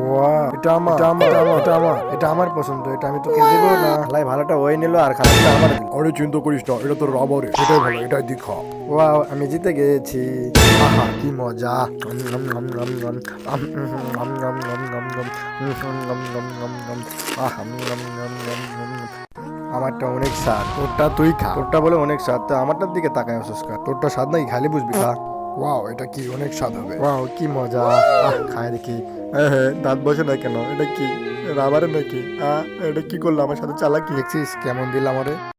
ওয়া, এটা আমার পছন্দ, এটা আমি তোকে দেবো না। খালাই ভালোটা ওই নিল আর খারাপটা আমার দিল। আরে চিন্তা করিস না, এটা তো রাবারে, এটাই ভালো, এটাই দীঘা। ওয়াও, আমি জিতে গেছি। আহা কি মজা। আম, আম, আম, আম, আম, আম, আম, আম, আম, আম, আম, আম, আম, আম, আম, আহ, আম, আম, আম, আম, আম। আমারটা অনেক স্বাদ, তোরটা তুই খা। তোরটা বলে অনেক স্বাদ, তো আমারটার দিকে তাকায় আছিস কা? তোরটা স্বাদ নাই, খালি বুঝবি খা। ওয়াও, এটা কি অনেক স্বাদ হবে। ওয়াও কি মজা। আহ খায় দেখি। হ্যাঁ, দাঁত বসে না কেন? এটা কি রাবারে নাকি? এটা কি করলো আমার সাথে চালাকি? দেখছিস কেমন দিল আমারে।